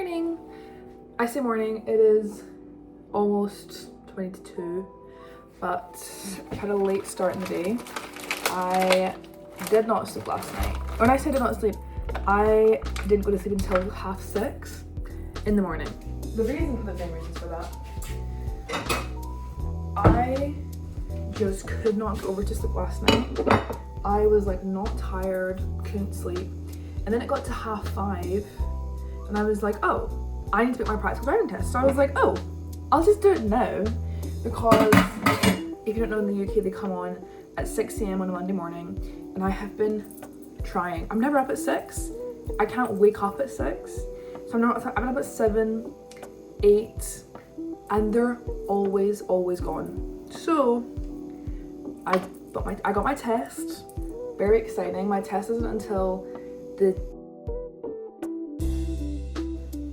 Morning! I say morning, it is almost 20 to 2, but I had a late start in the day. I did not sleep last night. When I say did not sleep, I didn't go to sleep until 6:30 in the morning. The main reasons for that, I just could not go over to sleep last night. I was like not tired, couldn't sleep, and then it got to 5:30 and I was like, oh, I need to make my practical driving test. So I was like, oh, I'll just do it now, because if you don't know, in the UK they come on at 6 AM on a Monday morning, and I have been trying. I'm never up at 6. I can't wake up at 6, so I've been up at 7, 8, and they're always gone. So I got my test. Very exciting. My test isn't until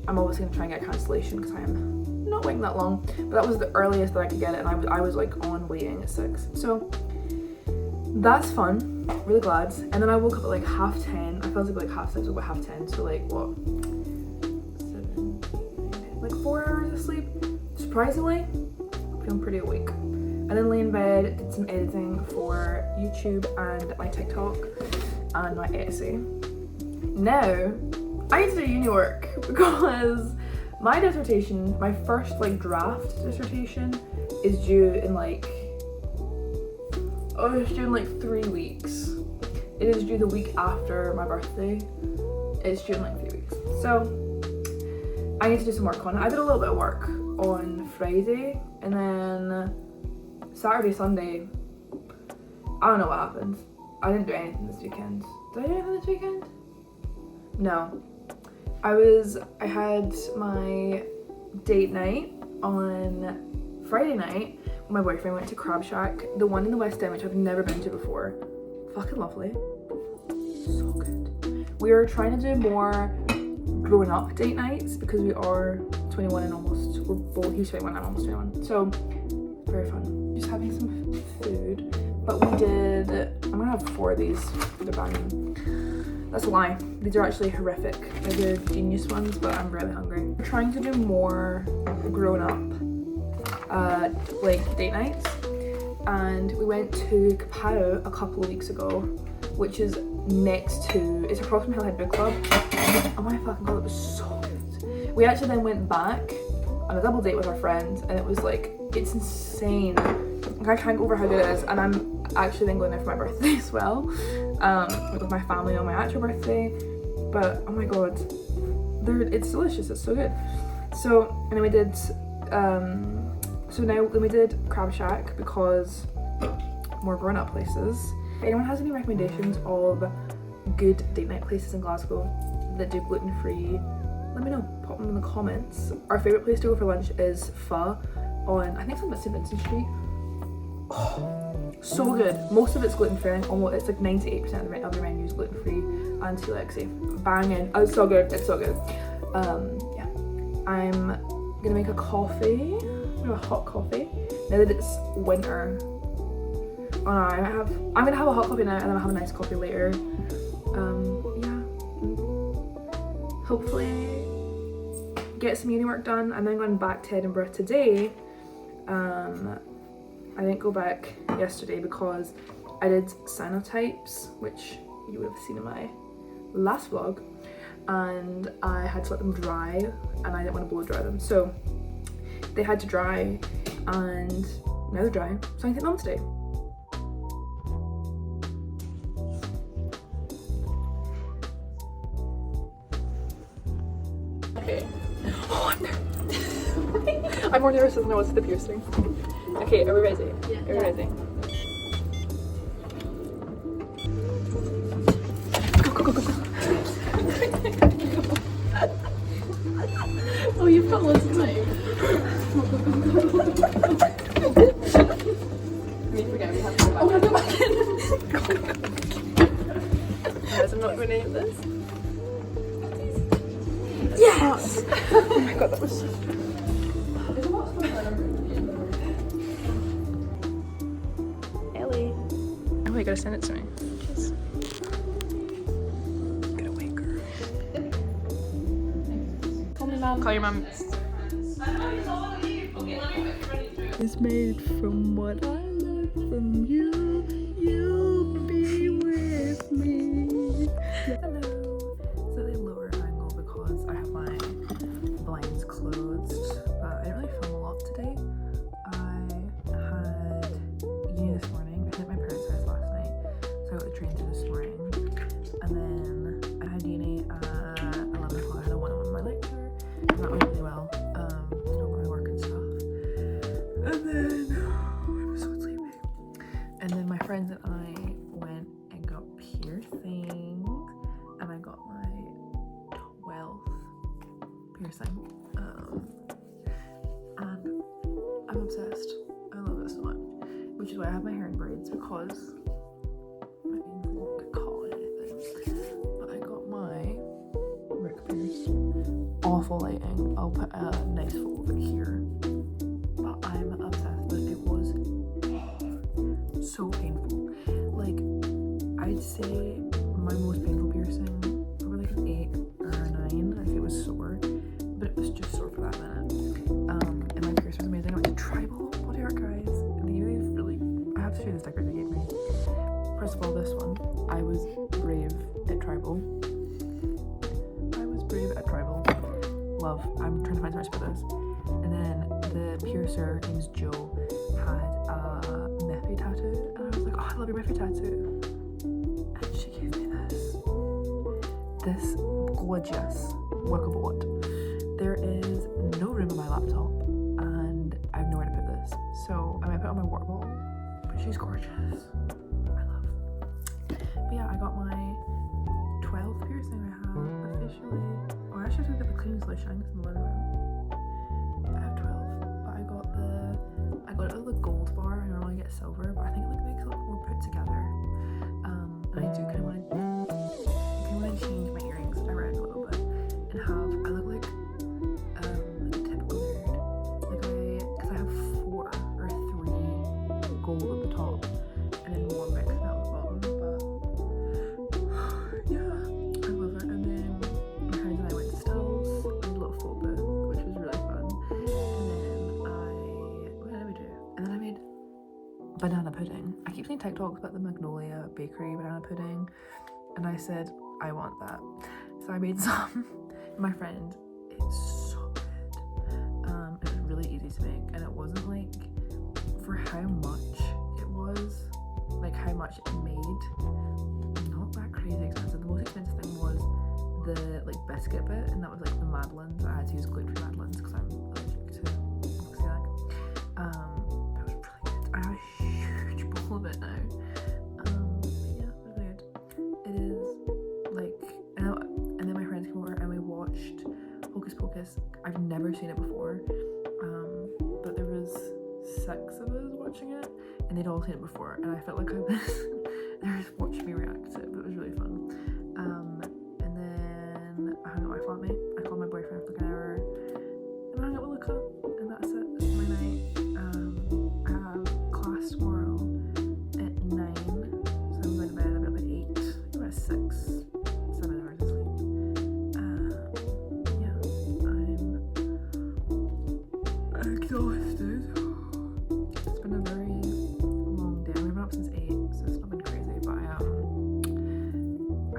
I'm obviously gonna try and get a cancellation because I am not waiting that long, but that was the earliest that I could get it, and I was like on waiting at 6. So that's fun, really glad. And then I woke up at like 10:30. I felt like 6:30, but 10:30, so like what, 7, 8, like 4 hours of sleep. Surprisingly, feeling pretty awake. And then lay in bed, did some editing for YouTube and my TikTok and my essay. Now I need to do uni work because my dissertation, my first like draft dissertation, is due in like, it's due in like 3 weeks. It is due the week after my birthday. It's due in like 3 weeks. So I need to do some work on it. I did a little bit of work on Friday, and then Saturday, Sunday, I don't know what happened. I didn't do anything this weekend. Did I do anything this weekend? No. I had my date night on Friday night with my boyfriend. Went to Crab Shack, the one in the West End, which I've never been to before. Fucking lovely. So good. We are trying to do more grown up date nights because we are 21 and almost, we're both, he's 21, I'm almost 21. So, very fun. Just having some food. But we did, I'm gonna have 4 of these, they're banging. That's a lie. These are actually horrific. They're genius ones, but I'm really hungry. We're trying to do more grown up like date nights, and we went to Kapow a couple of weeks ago, which is next to, it's across from Hillhead Book Club. Oh my fucking god, it was so good. We actually then went back on a double date with our friends, and it was like, it's insane. Like, I can't go over how good it is, and I'm actually then going there for my birthday as well, with my family on my actual birthday. But oh my god, it's delicious, it's so good. So, and then we did we did Crab Shack because more grown up places. If anyone has any recommendations of good date night places in Glasgow that do gluten free, let me know, pop them in the comments. Our favourite place to go for lunch is Pho on, I think it's on St Vincent Street. Oh, so good. Most of it's gluten free. Almost, it's like 98% of the menu is gluten free and celiac. Banging. Oh, it's so good. It's so good. Yeah. I'm gonna make a coffee. A hot coffee. Now that it's winter. Oh no, I'm gonna have a hot coffee now, and then I'll have a nice coffee later. Yeah. Hopefully get some uni work done. I'm then going back to Edinburgh today. I didn't go back yesterday because I did cyanotypes, which you would have seen in my last vlog, and I had to let them dry, and I didn't want to blow dry them, so they had to dry, and now they're dry, so I can take them home today. Okay. Oh, I'm more nervous than I was with the piercing. Okay, are we ready? Yeah. Are we ready? Go. Oh, you've got loads of time. Forget we have to go back. Oh, we'll go back in. Guys, I'm not going to name this. Yes! Oh my god, that was so... There's a lot of stuff I Ellie. Oh, you gotta send it to me. Jeez. Get away, girl. mum. Call your mum. It's made from what I learned from you. You'll be with me. Hello. Slightly lower angle because I have my blinds closed, but I didn't really film a lot today. I had uni this morning. I was at my parents' house last night, so I got the train through this morning. And then I had uni at 11 o'clock. I had a one-on-one with my lecturer, and that went really well. Still got my work and stuff. And then I was so sleepy. And then my friends and I went and got piercings, and I got my 12th piercing. And I'm obsessed. I love it so much. Which is why I have my hair in braids, because I won't get caught or anything. But I got my Rick pierced. Awful lighting. I'll put a nice photo of it here. But I'm obsessed with it. It was so painful. Like, I'd say my most painful piercing, probably like an 8 or a 9 if it was sore. But it was just sore for that minute. And my piercing was amazing. I went to Tribal Body Art, guys. They've really, I have to show you the stickers they gave me. First of all, this one, I was brave at Tribal. Love. I'm trying to find so much for this. And then the piercer, name's Joe, had a Miffy tattoo, and I was like, oh, I love your Miffy tattoo. And she gave me this gorgeous work of art. There is no room on my laptop, and I have nowhere to put this, so I might put it on my water bottle. But she's gorgeous. I love. But yeah, I got my 12th piercing. I have officially. I actually have to get the cleaning solution in the living room. I have 12, but I got it with the gold bar. I normally get silver, but I think it like makes it look more put together. And I do kind of want to change my earrings around a little bit and have. I look like a typical nerd. Like because I have 4 or 3 gold at the top and then 1 mixed out at the bottom. But yeah, I love it. And then my friends and I went to Stills, a little photo booth, which was really fun. And then what did we do? And then I made banana pudding. I keep seeing TikToks about the Magnolia Bakery banana pudding, and I said, I want that. So I made some. My friend, it's so good. It was really easy to make, and it wasn't like, for how much it was, like how much it made, not that crazy expensive. The most expensive thing was the like biscuit bit, and that was like the Madeleines. I had to use gluten-free Madeleines because I'm allergic to celiac. That was really good. I have a huge bowl of it now. But yeah, it was weird. It is like, and then my friends came over and we watched Hocus Pocus. I've never seen it before, but there was 6 of us watching it, and they'd all seen it before, and I felt like I was they were just watching me react to it, but it was really fun. And then I hung out with my flatmate. I called my boyfriend for like an hour, and I hung out with Luca, and that's it. That's my night. I have class tomorrow at 9, so I'm going to bed. I'll be up at 8, about 6, 7 hours of sleep. Yeah, I'm exhausted. It's been a very long day. I've been up since 8, so it's not been crazy, but I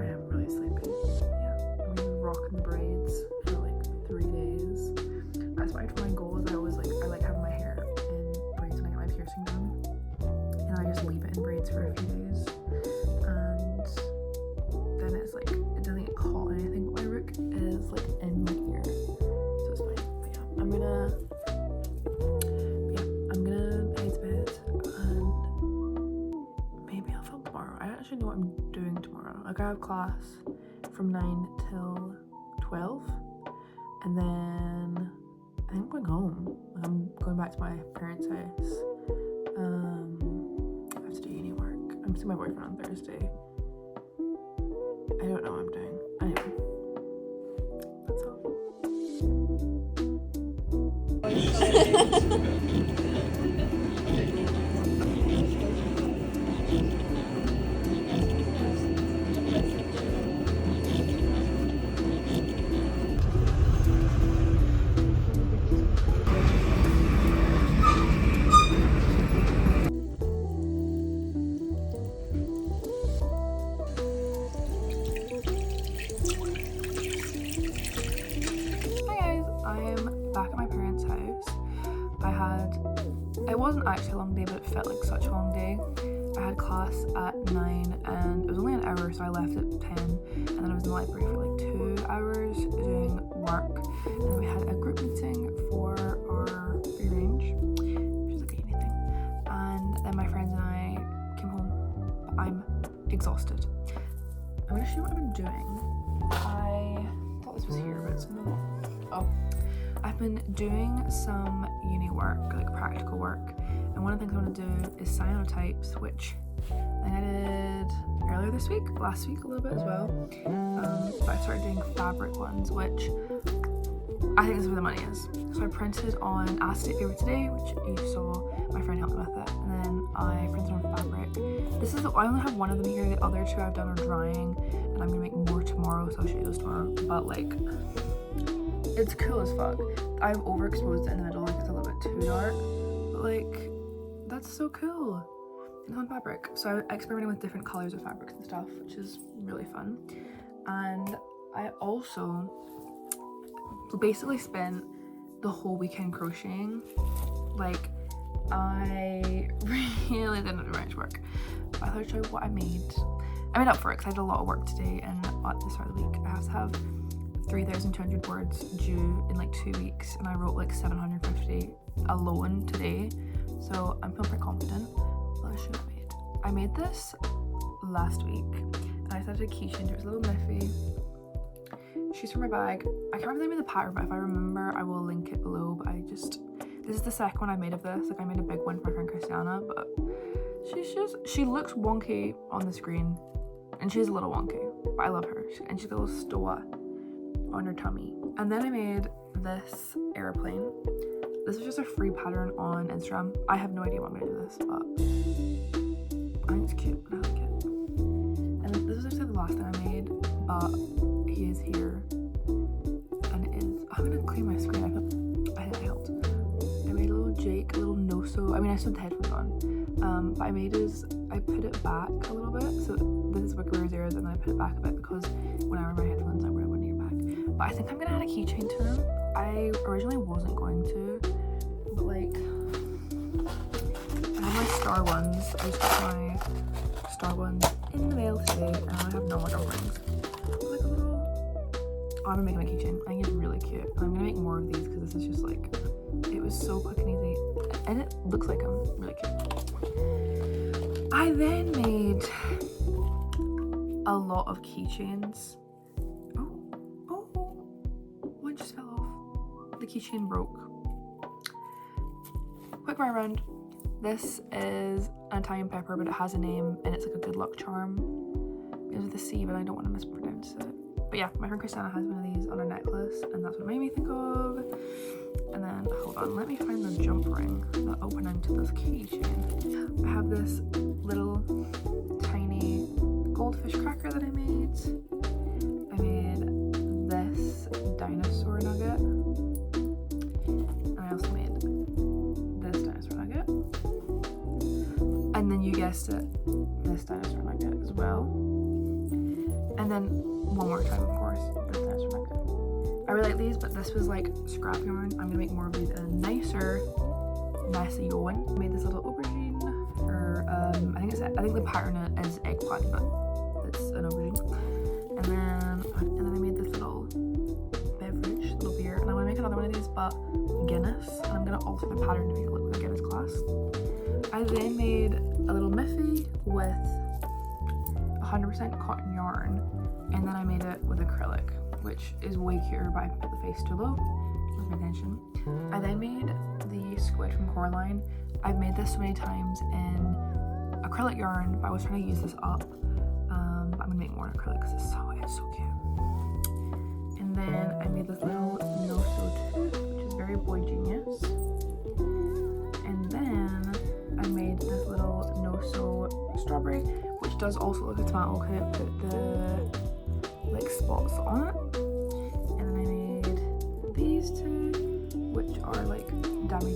am really sleepy. Yeah, we've been rocking the braids for like 3 days. That's why for my goals, I like having my hair in braids when I get my piercing done, and I just leave it in braids for a few days, and then it's like it doesn't get caught or anything. But my rook is like in my ear, so it's fine. But yeah, I'm gonna head to bed, and maybe I'll film tomorrow. I don't actually know what I'm doing tomorrow. Like I have class from 9 till 12, and then I think I'm going home. I'm going back to my parents' house. I have to do uni work. I'm seeing my boyfriend on Thursday. I don't know what I'm doing. Anyway, that's all. wasn't actually a long day, but it felt like such a long day. I had class at 9 and it was only an hour, so I left at 10, and then I was in the library for like 2 hours doing work, and then we had a group meeting for our free range, which is like a uni thing, and then my friends and I came home, but I'm exhausted. I'm gonna show you what I've been doing. I thought this was here, but it's not. Oh, I've been doing some uni work, like practical work, and one of the things I want to do is cyanotypes, which I think I did earlier this week, last week a little bit as well, but I started doing fabric ones, which I think this is where the money is. So I printed on acetate paper today, which you saw, my friend helped me with it, and then I printed on fabric. I only have one of them here, the other two I've done are drying, and I'm gonna make more tomorrow, so I'll show you those tomorrow, but like, it's cool as fuck. I've overexposed it in the middle, like it's a little bit too dark, but like, that's so cool. It's on fabric. So I'm experimenting with different colors of fabrics and stuff, which is really fun. And I also basically spent the whole weekend crocheting. Like, I really didn't do much work. But I thought I'd show you what I made. I made up for it because I had a lot of work today, and at the start of the week I have to have 3,200 words due in like 2 weeks, and I wrote like 750 alone today, so I'm feeling pretty confident. Let me show you what I made. I made this last week, and I started a keychain. There's a little Miffy. She's from my bag. I can't remember the name of the pattern, but if I remember I will link it below. But this is the second one I made of this. Like, I made a big one for my friend Christiana, but she looks wonky on the screen, and she's a little wonky, but I love her. And she's got a little stoa on her tummy. And then I made this airplane. This is just a free pattern on Instagram. I have no idea what I'm gonna do with this, but I think it's cute and I like it. And then this was actually the last thing I made, but he is here, and it is. I'm gonna clean my screen. I think I helped. I made a little Jake, a little no-so. I mean, I still had the headphones on, but I put it back a little bit. So this is Wicker Wears ears, and then I put it back a bit because when I wear my headphones, I wear one ear back. But I think I'm gonna add a keychain to him. I originally wasn't going to, but like, I have my star ones. I just got my star ones in the mail today, and I have no more double rings. Like a little. Oh, I'm gonna make my keychain. I think it's really cute. And I'm gonna make more of these because this is just like, it was so quick and easy, and it looks like them. Really cute. I then made a lot of keychains. One just fell off. The keychain broke. Quick round. This is an Italian pepper, but it has a name, and it's like a good luck charm. It was with a C, but I don't want to mispronounce it. But yeah, my friend Christiana has one of these on her necklace, and that's what it made me think of. And then, hold on, let me find the jump ring that open into this keychain. I have this little tiny goldfish cracker that I made. I made this dinosaur nugget, and I also made this dinosaur nugget, and then you guessed it, this dinosaur nugget as well, and then one more time, of course, this dinosaur nugget. I really like these, but this was like scrap yarn. I'm gonna make more of these in a nicer, messy yarn. I made this little aubergine, or I think the pattern is eggplant, but it's an aubergine. And then I made this little beverage, little beer, and I want to make another one of these, but Guinness, and I'm gonna alter the pattern to make it look like a Guinness glass. I then made a little Miffy with 100% cotton yarn, and then I made it with acrylic, which is way cuter, but I put the face too low. That's my intention. I then made the squid from Coraline. I've made this so many times in acrylic yarn, but I was trying to use this up. But I'm gonna make more in acrylic because it's so cute. And then I made this little no-so tooth, which is very boy genius. And then I made this little no-so strawberry, which does also look like a tomato. Okay, I put the like spots on it. And then I made these two, which are like Jammy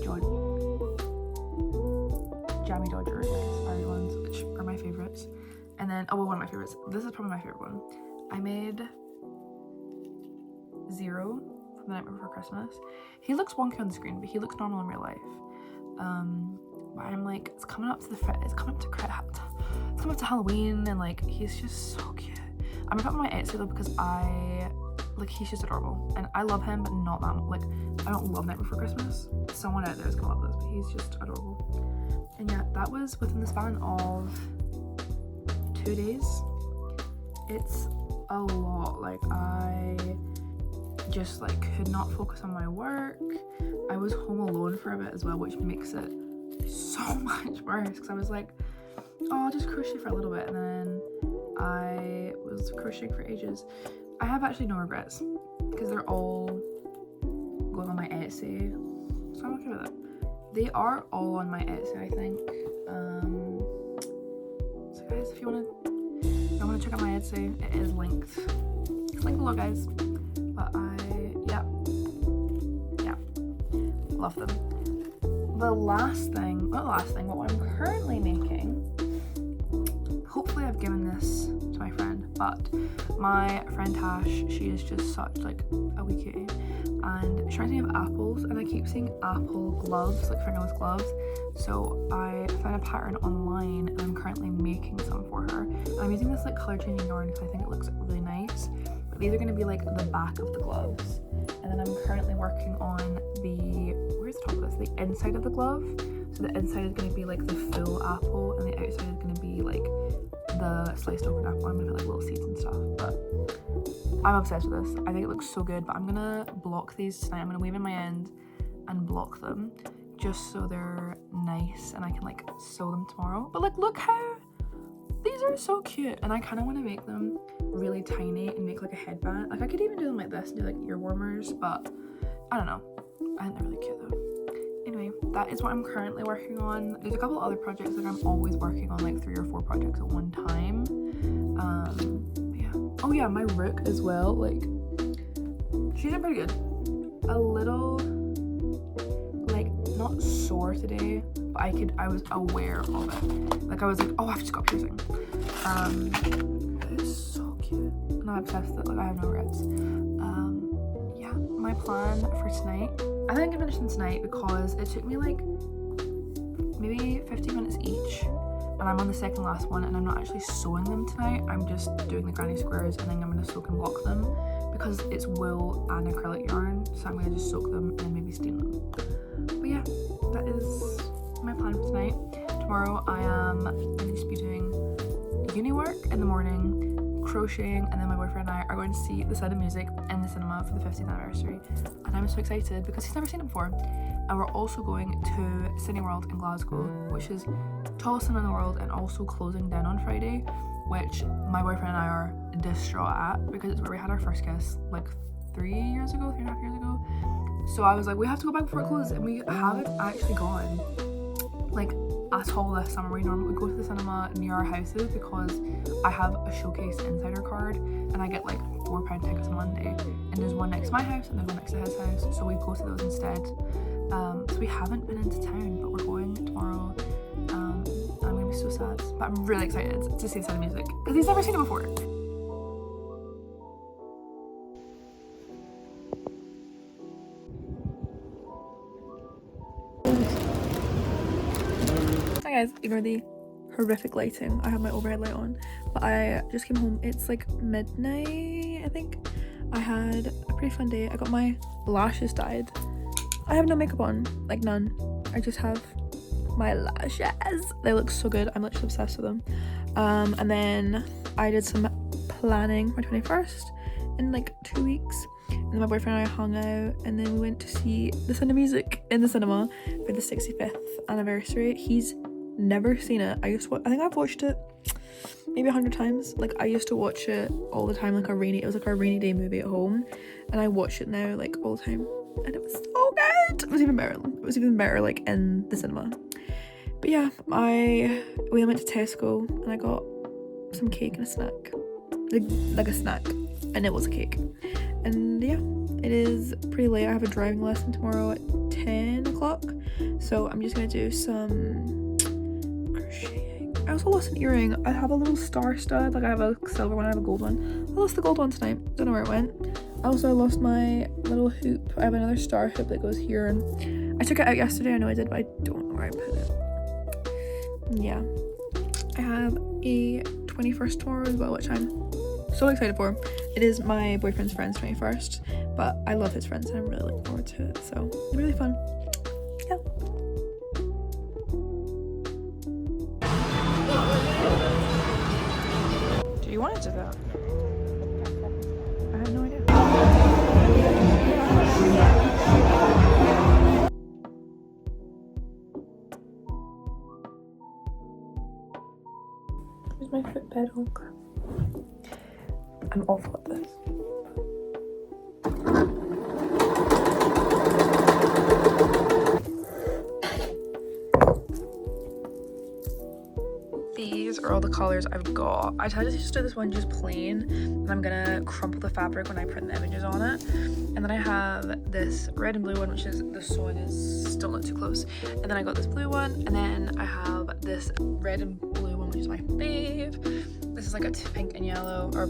Dodgers, like inspired ones, which are my favorites. And then, oh, well, one of my favorites. This is probably my favorite one. I made Zero from The Night Before Christmas. He looks wonky on the screen, but he looks normal in real life. but I'm like, it's coming up to Halloween, and like he's just so cute. I'm gonna put him on my Etsy though because he's just adorable, and I love him, but not that much. Like, I don't love Night Before Christmas. Someone out there is gonna love this, but he's just adorable. And yeah, that was within the span of 2 days. It's a lot. Like, I just like could not focus on my work. I was home alone for a bit as well, which makes it so much worse because I was like, oh, I'll just crochet for a little bit, and then I was crocheting for ages. I have actually no regrets because they're all going on my Etsy, so I'm okay with it. They are all on my Etsy, I think. So guys, if you want to check out my Etsy, it is linked. It's linked below, guys. But yeah, love them. What I'm currently making, hopefully I've given this to my friend, but my friend Tash, she is just such like a wee cutie, and she's trying to have apples, and I keep seeing apple gloves, like fingerless gloves, so I found a pattern online and I'm currently making some for her. And I'm using this like color changing yarn because I think it looks really nice, but these are going to be like the back of the gloves, and then I'm currently working on where's the top of this, the inside of the glove. So the inside is going to be like the full apple, and the outside is going to be like the sliced open apple. I'm going to put like little seeds and stuff, but I'm obsessed with this. I think it looks so good, but I'm going to block these tonight. I'm going to weave in my end and block them just so they're nice and I can like sew them tomorrow. But like, look how these are so cute, and I kind of want to make them really tiny and make like a headband. Like, I could even do them like this and do like ear warmers, but I don't know. I think they're really cute though. Anyway, that is what I'm currently working on. There's a couple other projects, like I'm always working on like 3 or 4 projects at one time. Yeah. Oh yeah, my rook as well, like she's doing pretty good. A little like not sore today, but I was aware of it. Like, I was like, oh, I've just got piercing. It is so cute, and I'm obsessed with it. Like, I have no regrets. Yeah, my plan for tonight, I think I'm gonna finish them tonight because it took me like maybe 15 minutes each, and I'm on the second last one, and I'm not actually sewing them tonight. I'm just doing the granny squares, and then I'm gonna soak and block them because it's wool and acrylic yarn, so I'm gonna just soak them and then maybe steam them. But yeah, that is my plan for tonight. Tomorrow I am going to be doing uni work in the morning, crocheting, and then my boyfriend and I are going to see The Sound of Music in the cinema for the 50th anniversary, and I'm so excited because he's never seen it before. And we're also going to Cineworld in Glasgow, which is tallest cinema in the world and also closing down on Friday, which my boyfriend and I are distraught at because it's where we had our first kiss like 3.5 years ago. So I was like, we have to go back before it closes, and we haven't actually gone like at all this summer. We normally go to the cinema near our houses because I have a Showcase Insider card, and I get like £4 tickets on Monday, and there's one next to my house and there's one next to his house, so we go to those instead. So we haven't been into town, but we're going tomorrow. I'm gonna be so sad, but I'm really excited to see The Sound of Music because he's never seen it before. Hi guys, ignore the horrific lighting. I have my overhead light on, but I just came home. It's like midnight, I think. I had a pretty fun day. I got my lashes dyed. I have no makeup on, like none. I just have my lashes. They look so good. I'm literally obsessed with them. And then I did some planning for my 21st in like 2 weeks. And then my boyfriend and I hung out, and then we went to see The Sound of Music in the cinema for the 65th anniversary. He's never seen it. I think I've watched it maybe 100 times. Like, I used to watch it all the time, like it was like a rainy day movie at home, and I watch it now like all the time, and it was so good. It was even better like in the cinema. But yeah, we went to Tesco and I got some cake and a snack, like a snack, and it was a cake. And yeah, it is pretty late. I have a driving lesson tomorrow at 10 o'clock, so I'm just gonna do some crocheting. I also lost an earring. I have a little star stud, like I have a silver one, I have a gold one. I lost the gold one tonight, don't know where it went. Also, I lost my little hoop. I have another star hoop that goes here, and I took it out yesterday. I know I did, but I don't know where I put it. yeah, I have a 21st tomorrow as well, which I'm so excited for. It is my boyfriend's friend's 21st, but I love his friends and I'm really looking forward to it, so it's really fun. Yeah. Do you want to do that? I have no idea. Where's my foot pedal? I'm awful at this. These are all the colors I've got. I tried to just do this one just plain, and I'm gonna crumple the fabric when I print the images on it. And then I have this red and blue one, which is, the sewing is still not too close. And then I got this blue one, and then I have this red and blue one, which is my fave. This is like a pink and yellow, or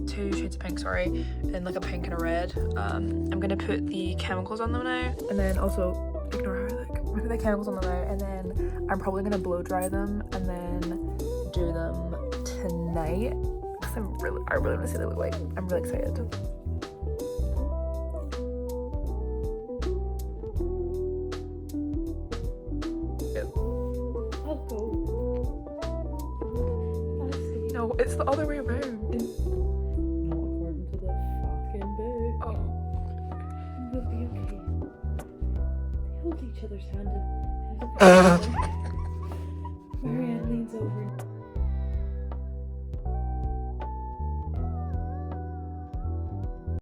2 shades of pink, sorry, and like a pink and a red. I'm gonna put the chemicals on them now, and then also ignore how I look. I'm gonna put the chemicals on them now, and then I'm probably gonna blow dry them and then do them tonight because I really want to see what they look like. I'm really excited. I'll go. No, it's the other way around. Not according to the fucking book. Oh. We'll be okay. They hold each other's hand and Marianne leans over.